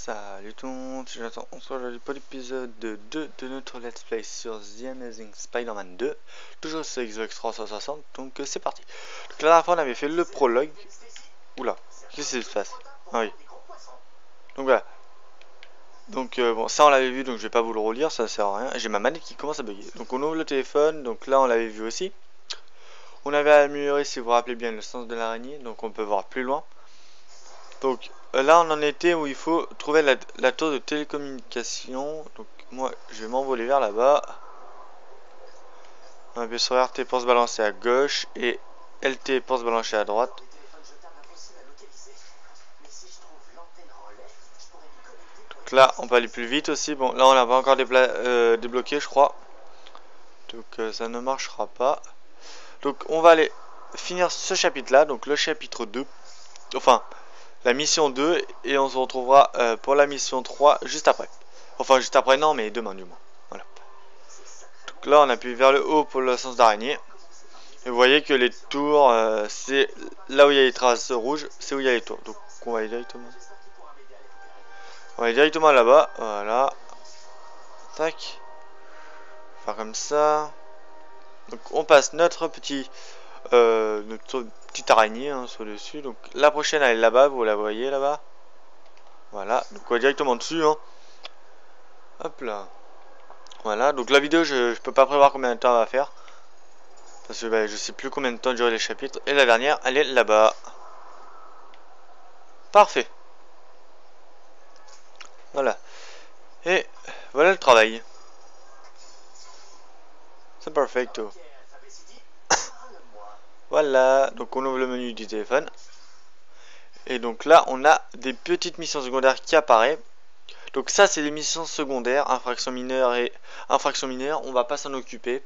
Salut tout le monde, c'est Jonathan. On se retrouve aujourd'hui pour l'épisode 2 de notre Let's Play sur The Amazing Spider-Man 2, toujours sur Xbox 360, donc c'est parti. Donc la dernière fois on avait fait le prologue. Oula, qu'est-ce qui se passe? Ah oui. Donc voilà. Donc bon, ça on l'avait vu, donc je vais pas vous le relire, ça sert à rien. J'ai ma manette qui commence à bugger. Donc on ouvre le téléphone, donc là on l'avait vu aussi. On avait amélioré, si vous vous rappelez bien, le sens de l'araignée, donc on peut voir plus loin. Donc là on en était où il faut trouver la tour de télécommunication. Donc moi je vais m'envoler vers là-bas. On appuie sur RT pour se balancer à gauche et LT pour se balancer à droite. Donc là on peut aller plus vite aussi. Bon là on n'a pas encore débloqué je crois. Donc ça ne marchera pas. Donc on va aller finir ce chapitre là. Donc le chapitre 2. Enfin la mission 2 et on se retrouvera pour la mission 3 juste après. Enfin juste après non mais demain du moins. Voilà. Donc là on appuie vers le haut pour le sens d'araignée. Et vous voyez que les tours c'est là où il y a les traces rouges, c'est où il y a les tours. Donc on va aller directement. On va aller directement là-bas. Voilà. Tac. Faire comme ça. Donc on passe notre petite araignée hein, sur le dessus. Donc la prochaine elle est là-bas, vous la voyez là-bas. Voilà, donc on va directement dessus hein. Hop là. Voilà, donc la vidéo je peux pas prévoir combien de temps elle va faire. Parce que bah, je sais plus combien de temps durer les chapitres. Et la dernière, elle est là-bas. Parfait. Voilà. Et voilà le travail. C'est perfecto. Voilà, donc on ouvre le menu du téléphone. Et donc là, on a des petites missions secondaires qui apparaissent. Donc ça, c'est les missions secondaires, infraction mineure et infraction mineure. On va pas s'en occuper.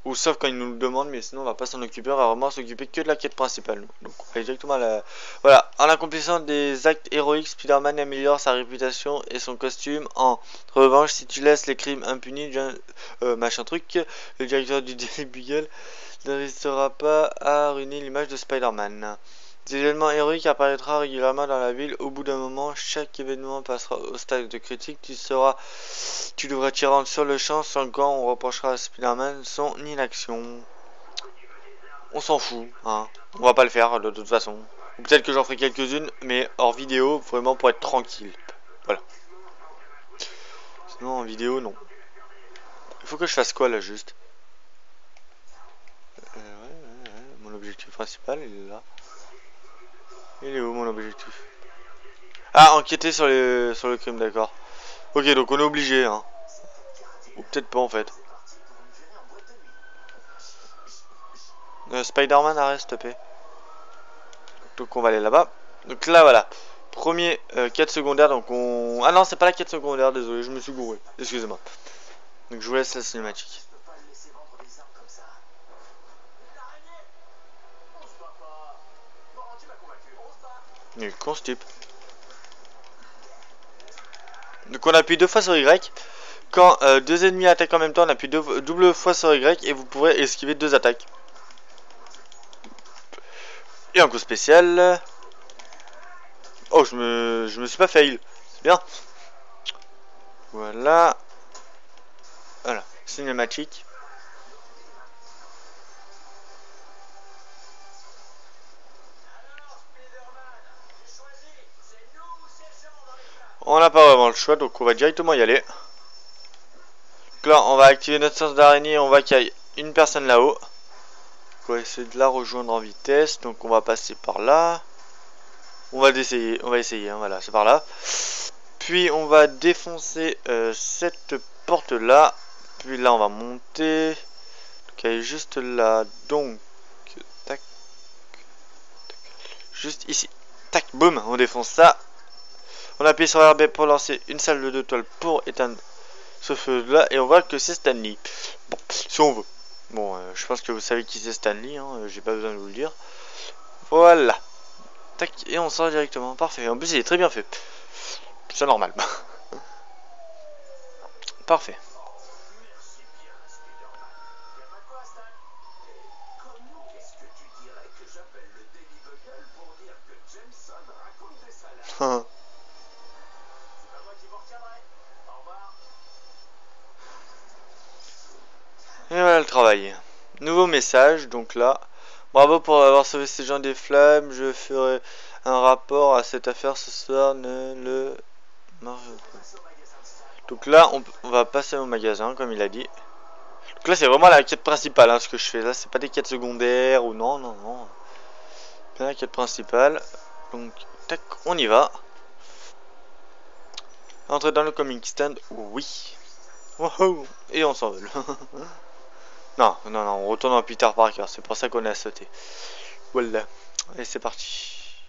Ou sauf quand ils nous le demandent, mais sinon on va pas s'en occuper, on va vraiment s'occuper que de la quête principale. Donc on va aller directement à la... Voilà, en accomplissant des actes héroïques, Spider-Man améliore sa réputation et son costume. En revanche, si tu laisses les crimes impunis, machin truc, le directeur du Daily Bugle ne restera pas à ruiner l'image de Spider-Man. Des événements héroïques apparaîtra régulièrement dans la ville. Au bout d'un moment, chaque événement passera au stade de critique. Tu devras t'y rendre sur le champ, sans quand on reprochera à Spider-Man son inaction. On s'en fout, hein. On va pas le faire de toute façon. Ou peut-être que j'en ferai quelques-unes, mais hors vidéo, vraiment pour être tranquille. Voilà. Sinon en vidéo, non. Il faut que je fasse quoi là juste mon objectif principal, il est là. Il est où mon objectif? Ah, enquêter sur le crime, d'accord. Ok, donc on est obligé, hein. Ou peut-être pas en fait. Spider-Man, arrête s'il te plaît. Donc on va aller là-bas. Donc là voilà. Premier quête secondaire, donc on... Ah non, c'est pas la quête secondaire, désolé, je me suis gouré. Excusez-moi. Donc je vous laisse la cinématique. Il est con ce type. Donc on appuie deux fois sur Y. Quand deux ennemis attaquent en même temps, on appuie double fois sur Y et vous pourrez esquiver deux attaques. Et un coup spécial. Oh, je me suis pas fail. C'est bien. Voilà. Voilà. Cinématique. On n'a pas vraiment le choix, donc on va directement y aller. Donc là, on va activer notre sens d'araignée. On va qu'il y ait une personne là-haut. On va essayer de la rejoindre en vitesse. Donc on va passer par là. On va essayer, hein, voilà, c'est par là. Puis on va défoncer cette porte là. Puis là on va monter. Donc elle est juste là. Donc tac, tac, juste ici. Tac, boum, on défonce ça. On appuie sur RB pour lancer une salle de toile pour éteindre ce feu là. Et on voit que c'est Stanley. Bon, si on veut. Bon, je pense que vous savez qui c'est Stanley, hein, j'ai pas besoin de vous le dire. Voilà. Tac, et on sort directement. Parfait. En plus, il est très bien fait. C'est normal. Parfait. voilà le travail. Nouveau message, donc là. Bravo pour avoir sauvé ces gens des flammes. Je ferai un rapport à cette affaire ce soir. Ne le... Donc là, on va passer au magasin, comme il a dit. Donc là, c'est vraiment la quête principale, hein, ce que je fais. Là, c'est pas des quêtes secondaires ou non, non, non. C'est la quête principale. Donc, tac, on y va. Entrer dans le comic stand, oui. Wouhou. Et on s'envole. Non, non, non, on retourne en Peter Parker, c'est pour ça qu'on a sauté. Voilà, allez c'est parti.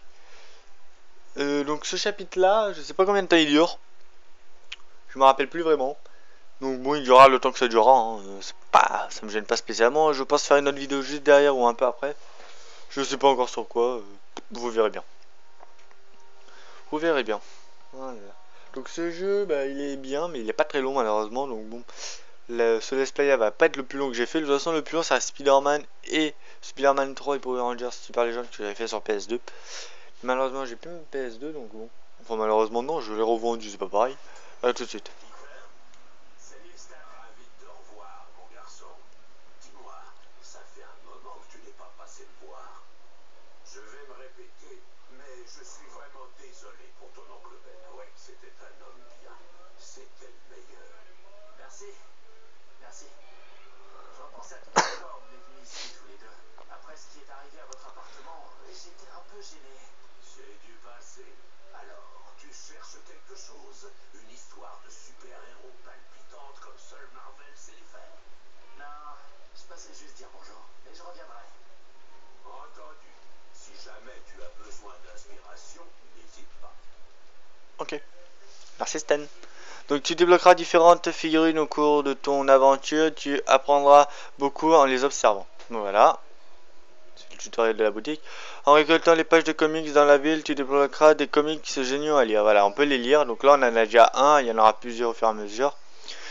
Donc ce chapitre là, je sais pas combien de temps il dure. Je me rappelle plus vraiment. Donc bon, il durera le temps que ça durera, hein. Ça me gêne pas spécialement. Je pense faire une autre vidéo juste derrière ou un peu après. Je sais pas encore sur quoi, vous verrez bien. Vous verrez bien. Voilà. Donc ce jeu, bah, il est bien, mais il est pas très long malheureusement, donc bon. Ce let's play va pas être le plus long que j'ai fait. De toute façon, le plus long, c'est Spider-Man et Spider-Man 3 et Power Rangers Super Legend que j'avais fait sur PS2. Malheureusement, j'ai plus mon PS2, donc bon. Enfin, malheureusement, non, je l'ai revendu, c'est pas pareil. A tout de suite. Ok, merci Stan. Donc tu débloqueras différentes figurines au cours de ton aventure, tu apprendras beaucoup en les observant. Voilà, c'est le tutoriel de la boutique. En récoltant les pages de comics dans la ville, tu débloqueras des comics géniaux à lire. Voilà, on peut les lire. Donc là on en a déjà un, il y en aura plusieurs au fur et à mesure.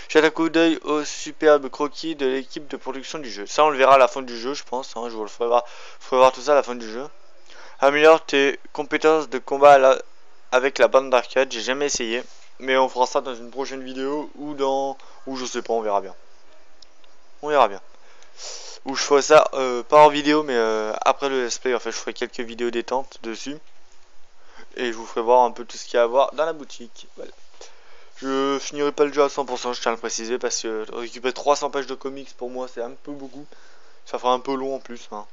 Jette un coup d'œil au superbe croquis de l'équipe de production du jeu. Ça on le verra à la fin du jeu je pense, hein. Je vous le ferai voir tout ça à la fin du jeu. Améliore tes compétences de combat avec la bande d'arcade, j'ai jamais essayé. Mais on fera ça dans une prochaine vidéo ou je sais pas, on verra bien. On verra bien. Ou je ferai ça pas en vidéo mais après le let's play, en fait je ferai quelques vidéos détente dessus. Et je vous ferai voir un peu tout ce qu'il y a à voir dans la boutique. Voilà. Je finirai pas le jeu à 100%, je tiens à le préciser, parce que récupérer 300 pages de comics pour moi c'est un peu beaucoup. Ça fera un peu long en plus, hein.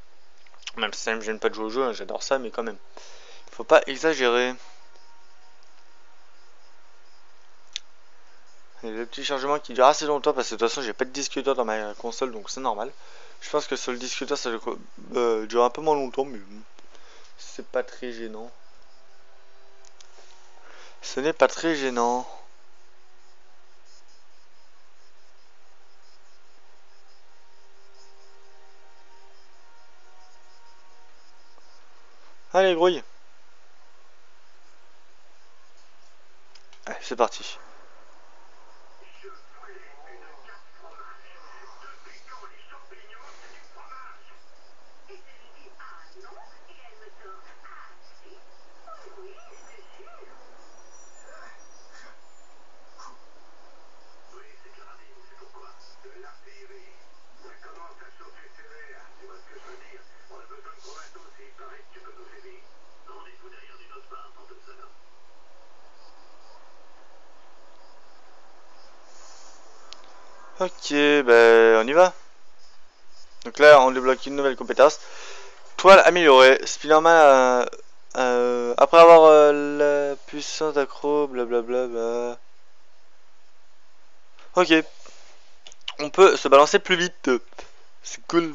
Même si ça me gêne pas de jouer au jeu, hein, j'adore ça, mais quand même. Faut pas exagérer. Et le petit chargement qui dure assez longtemps, parce que de toute façon j'ai pas de disque dur dans ma console, donc c'est normal. Je pense que sur le disque dur ça dure un peu moins longtemps, mais c'est pas très gênant. Ce n'est pas très gênant. Allez, grouille. Allez, c'est parti. Ok, ben on y va. Donc là, on débloque une nouvelle compétence. Toile améliorée. Spider-Man, après avoir la puissance d'accro, blablabla. Bla. Ok. On peut se balancer plus vite. C'est cool.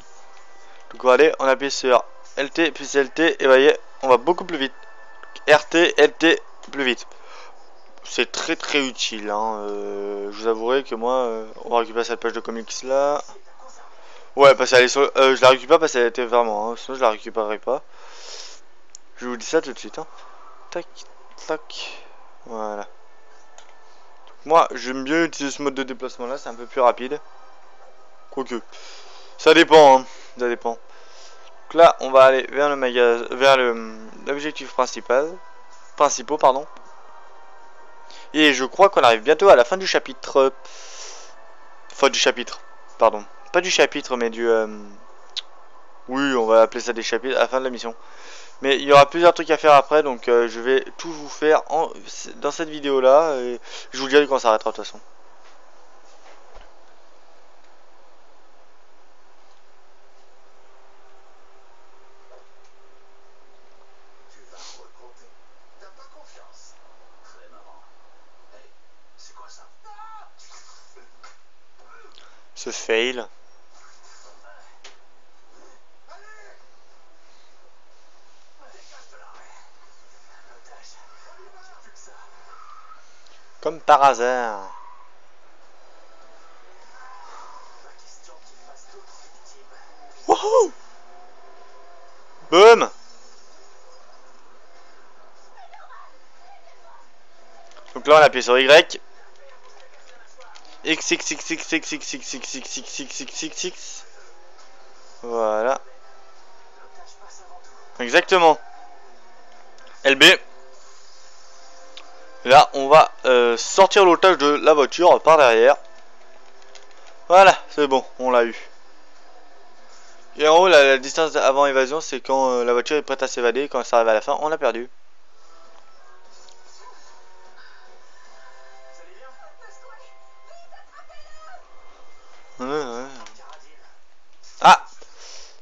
Donc on va aller, on appuie sur LT, puis LT, et vous voyez, on va beaucoup plus vite. RT, LT, plus vite. C'est très très utile, hein. Je vous avouerai que moi, on va récupérer cette page de comics là. Ouais, parce qu'elle est sur... je la récupère parce qu'elle était vraiment, hein. Sinon je la récupérerai pas. Je vous dis ça tout de suite, hein. Tac, tac. Voilà. Moi, j'aime bien utiliser ce mode de déplacement là, c'est un peu plus rapide. Quoique. Ça dépend, hein. Ça dépend. Donc là, on va aller vers le magasin, vers l'objectif principaux, pardon. Et je crois qu'on arrive bientôt à la fin du chapitre. Fin du chapitre, pardon. pas du chapitre, mais du... oui, on va appeler ça des chapitres à la fin de la mission. Mais il y aura plusieurs trucs à faire après, donc je vais tout vous faire dans cette vidéo là. Et je vous dirai quand ça arrêtera de toute façon. Ce fail. Comme par hasard. Wouhou! Boum! Donc là on appuie sur Y. X, X, X, X, X, X, X, X, X, X, X, X, X, X. Voilà. Exactement. LB. Là, on va sortir l'otage de la voiture par derrière. Voilà, c'est bon, on l'a eu. Et en haut, la distance avant évasion, c'est quand la voiture est prête à s'évader. Quand ça arrive à la fin, on a perdu. Ouais. Ah,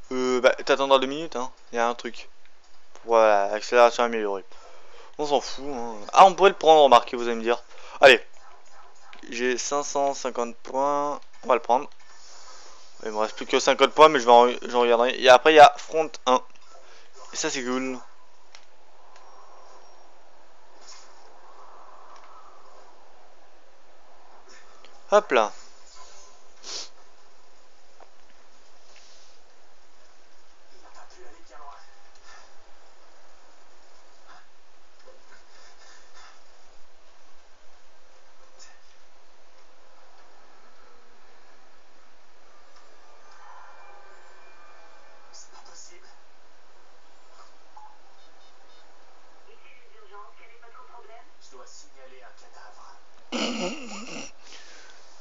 bah, t'attendras 2 minutes, hein. Il y a un truc. Voilà, accélération améliorée. On s'en fout, hein. Ah, on pourrait le prendre, remarquez, vous allez me dire. Allez, j'ai 550 points. On va le prendre. Il me reste plus que 50 points, mais j'en regarderai. Et après, il y a front 1. Et ça, c'est cool. Hop là.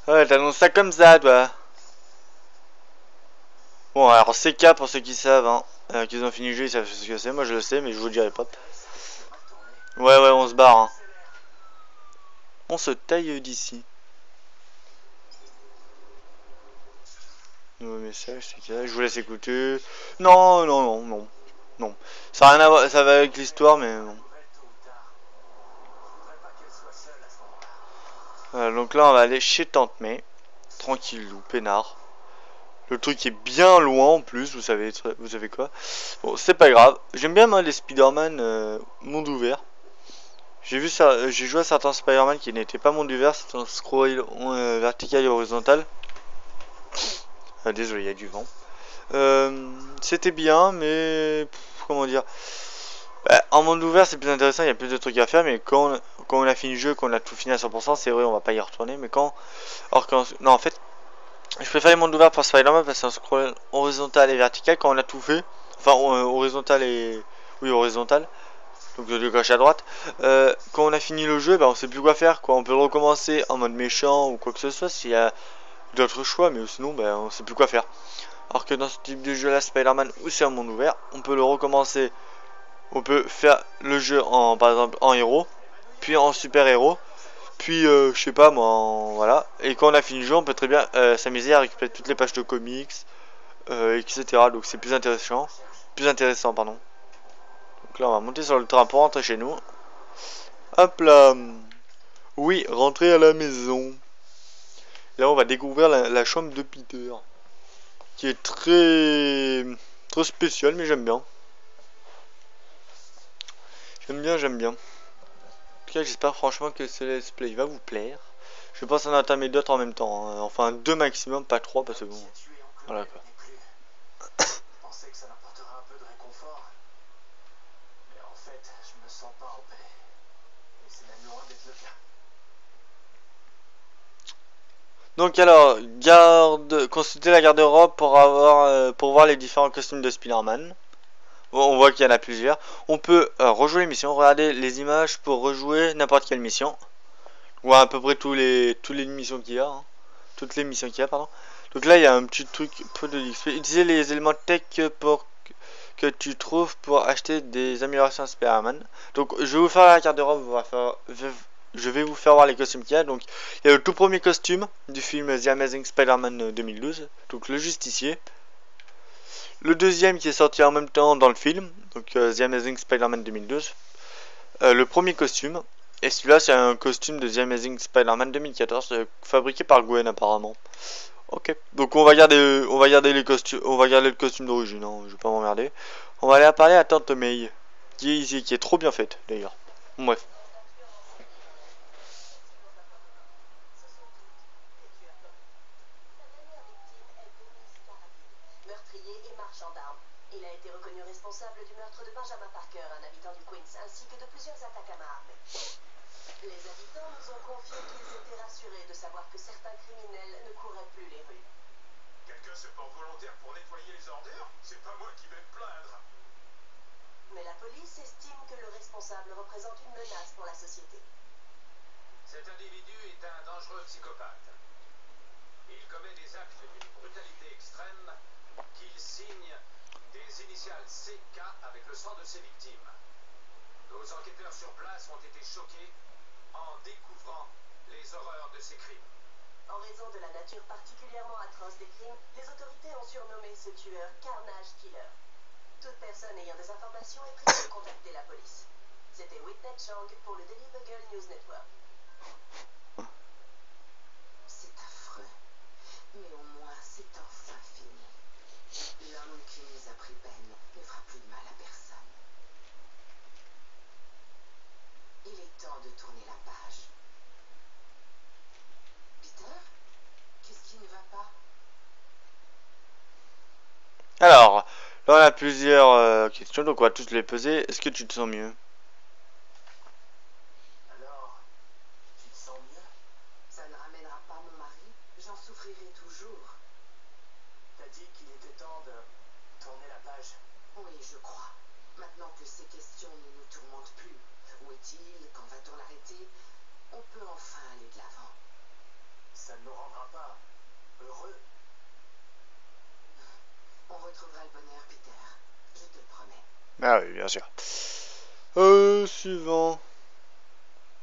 Ouais, t'annonces ça comme ça, toi. Bon, alors CK, pour ceux qui savent, hein, qu'ils ont fini le jeu, ils savent ce que c'est. Moi, je le sais, mais je vous le dirai pas. Ouais, on se barre. Hein. On se taille d'ici. Nouveau message, c'est que je vous laisse écouter. Non. Ça a rien à voir, ça va avec l'histoire, mais non. Voilà, donc là, on va aller chez Tante May. Tranquillou, peinard. Le truc est bien loin en plus, vous savez quoi. Bon, c'est pas grave. J'aime bien moi les Spider-Man monde ouvert. J'ai joué à certains Spider-Man qui n'étaient pas monde ouvert, c'était un scroll vertical et horizontal. Désolé, il y a du vent. C'était bien, mais comment dire. Bah, en monde ouvert, c'est plus intéressant, il y a plus de trucs à faire, mais quand on a fini le jeu, qu'on a tout fini à 100%, c'est vrai, on va pas y retourner. Mais non, en fait. Je préfère les mondes ouverts pour Spider-Man parce que c'est un scroll horizontal et vertical quand on a tout fait. Enfin, horizontal et... Oui, horizontal. Donc de gauche à droite. Quand on a fini le jeu, bah, on sait plus quoi faire. Quoi. On peut le recommencer en mode méchant ou quoi que ce soit s'il y a d'autres choix. Mais sinon, bah, on sait plus quoi faire. Alors que dans ce type de jeu là, Spider-Man, où c'est un monde ouvert, on peut le recommencer. On peut faire le jeu par exemple en héros. Puis en super héros. Puis je sais pas moi, voilà. Et quand on a fini le jeu, on peut très bien s'amuser à récupérer toutes les pages de comics, etc. Donc c'est plus intéressant. Pardon. Donc là on va monter sur le train pour rentrer chez nous. Hop là. Oui, rentrer à la maison. Là on va découvrir la chambre de Peter. Qui est très spéciale, mais j'aime bien. J'aime bien. En tout cas, j'espère franchement que ce let's play va vous plaire. Je pense en entamer d'autres en même temps. Hein. Enfin, 2 maximum, pas 3 parce que bon. Voilà quoi. Donc alors, consultez la garde-robe pour voir les différents costumes de Spider-Man. On voit qu'il y en a plusieurs. On peut rejouer les missions, regarder les images pour rejouer n'importe quelle mission. Ou à peu près toutes les missions qu'il y a. Toutes les missions qu'il y a, pardon. Donc là il y a un petit truc peu de l'XP. Utiliser les éléments tech que tu trouves pour acheter des améliorations à Spider-Man. Donc je vais vous faire la carte de robe, je vais vous faire voir les costumes qu'il y a. Donc il y a le tout premier costume du film The Amazing Spider-Man 2012, donc le justicier. Le deuxième qui est sorti en même temps dans le film, donc The Amazing Spider-Man 2012. Le premier costume. Et celui-là c'est un costume de The Amazing Spider-Man 2014, fabriqué par Gwen apparemment. Ok, donc on va garder les costumes, on va garder le costume d'origine, hein, je vais pas m'emmerder. On va aller parler à Tante May, qui est ici, qui est trop bien faite d'ailleurs. Bref. Meurtrier et marchand d'armes. Il a été reconnu responsable du meurtre de Benjamin Parker, un habitant du Queens, ainsi que de plusieurs attaques à main armée. Les habitants nous ont confié qu'ils étaient rassurés de savoir que certains criminels ne couraient plus les rues. Quelqu'un se porte volontaire pour nettoyer les ordures? C'est pas moi qui vais me plaindre. Mais la police estime que le responsable représente une menace pour la société. Cet individu est un dangereux psychopathe. Il commet des actes d'une brutalité extrême qu'il signe des initiales CK avec le sang de ses victimes. Nos enquêteurs sur place ont été choqués en découvrant les horreurs de ces crimes. En raison de la nature particulièrement atroce des crimes, les autorités ont surnommé ce tueur Carnage Killer. Toute personne ayant des informations est priée de contacter la police. C'était Whitney Chang pour le Daily Bugle News Network. C'est affreux, mais au moins c'est enfin fini. L'homme qui nous a pris Ben ne fera plus de mal à personne. Il est temps de tourner la page. Peter, qu'est-ce qui ne va pas? Alors, là on a plusieurs questions, donc on va tous les poser. Est-ce que tu te sens mieux? Alors, tu te sens mieux? Ça ne ramènera pas mon mari? J'en souffrirai toujours. T'as dit qu'il était temps de tourner la page. Oui, je crois. Maintenant que ces questions ne nous tourmentent plus, où est-il? Quand va-t-on l'arrêter? On peut enfin aller de l'avant. Ça ne nous rendra pas heureux. On retrouvera le bonheur, Peter. Je te le promets. Ah oui, bien sûr. Suivant.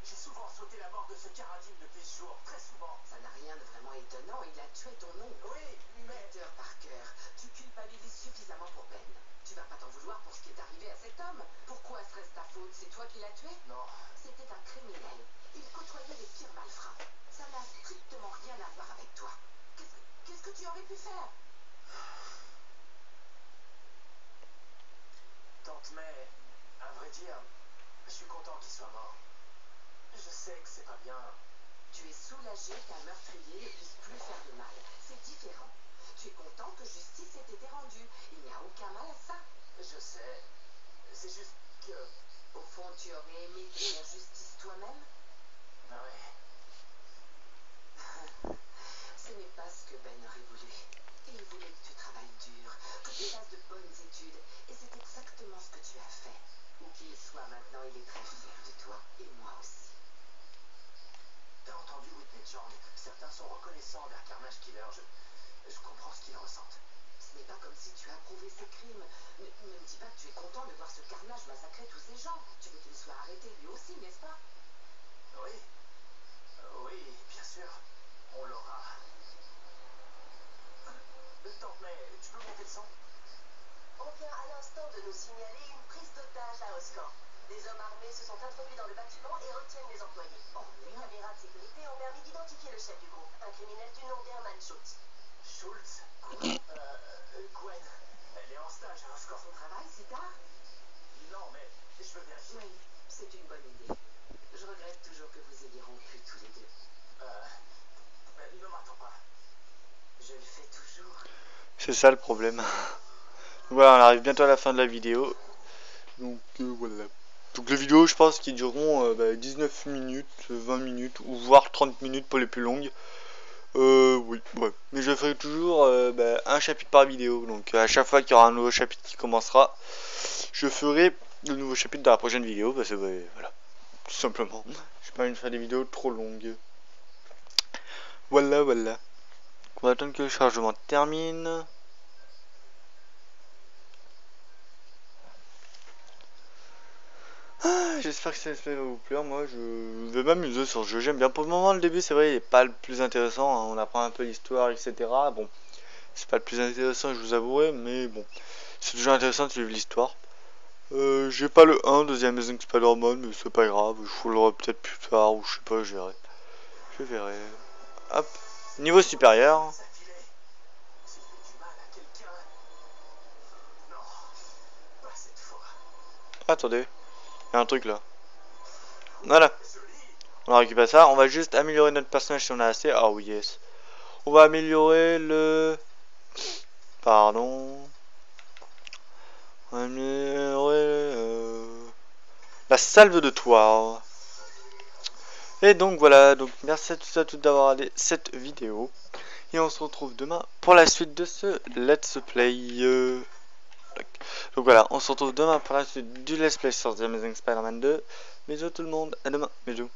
J'ai souvent souhaité la mort de ce Carradine depuis ce jour, très souvent. Ça n'a rien de vraiment étonnant. Il a tué ton oncle. Oui, mais... Peter Parker, tu culpabilises suffisamment pour Ben. Tu vas pas t'en vouloir pour ce qui est arrivé à cet homme. Pourquoi serait-ce ta faute? C'est toi qui l'as tué? Non. C'était un criminel. Il côtoyait les pires malfrats. Ça n'a strictement rien à voir avec toi. Qu'est-ce que tu aurais pu faire? Tante May, à vrai dire, je suis content qu'il soit mort. Je sais que c'est pas bien. Tu es soulagé qu'un meurtrier ne puisse plus faire de mal. C'est différent. Tu es content que justice ait été rendue. Il n'y a aucun mal à ça. Je sais. C'est juste que... Au fond, tu aurais aimé faire justice toi-même? Ouais. Ce n'est pas ce que Ben aurait voulu. Il voulait que tu travailles dur, que tu fasses de bonnes études, et c'est exactement ce que tu as fait. Où qu'il soit maintenant, il est très fier de toi, et moi aussi. T'as entendu Whitney Chang? Certains sont reconnaissants envers Carnage Killer. Je comprends ce qu'ils ressentent. Ce n'est pas comme si tu approuvais ces crimes. Ne me dis pas que tu es content de voir ce carnage massacrer tous ces gens. Tu veux qu'il soit arrêté lui aussi, n'est-ce pas? Oui. Oui, bien sûr. On l'aura. Tante May, tu peux monter le son? On vient à l'instant de nous signaler une prise d'otage à Oscan. Des hommes armés se sont introduits dans le bâtiment et retiennent les employés. Les caméras de sécurité ont permis d'identifier le chef du groupe, un criminel du nom d'Herman Schultz. Schultz? Gwen, elle est en stage à Oscorp. Son travail si tard? Non, mais je veux vérifier. Oui, c'est une bonne idée. Je regrette toujours que vous ayez rompu tous les deux. Ne m'attends pas. Je le fais toujours. C'est ça le problème. Voilà, on arrive bientôt à la fin de la vidéo. Donc voilà. Donc les vidéos, je pense qu'ils dureront 19 minutes, 20 minutes, ou voire 30 minutes pour les plus longues. Oui, ouais. Mais je ferai toujours un chapitre par vidéo. Donc à chaque fois qu'il y aura un nouveau chapitre qui commencera, je ferai le nouveau chapitre dans la prochaine vidéo. Parce que voilà, tout simplement. J'ai pas envie de faire des vidéos trop longues. Voilà, voilà. On va attendre que le chargement termine. J'espère que ça va vous plaire. Moi, je vais m'amuser sur ce jeu. J'aime bien. Pour le moment, le début, c'est vrai, il n'est pas le plus intéressant. Hein. On apprend un peu l'histoire, etc. Bon, c'est pas le plus intéressant, je vous avouerai, mais bon, c'est toujours intéressant de suivre l'histoire. J'ai pas le 1 de The Amazing Spider-Man, mais c'est pas grave. Je vous l'aurai peut-être plus tard, ou je sais pas, je verrai. Je verrai. Hop. Niveau supérieur. Attendez. Il y a un truc là. Voilà. On a récupéré ça. On va juste améliorer notre personnage si on a assez. Ah oui, yes. On va améliorer le... Pardon. On va améliorer la salve de toit. Et donc voilà. Donc merci à tous et à toutes d'avoir regardé cette vidéo. Et on se retrouve demain pour la suite de ce Let's Play. Donc voilà, on se retrouve demain pour la suite du Let's Play sur The Amazing Spider-Man 2. Bisous tout le monde, à demain, bisous.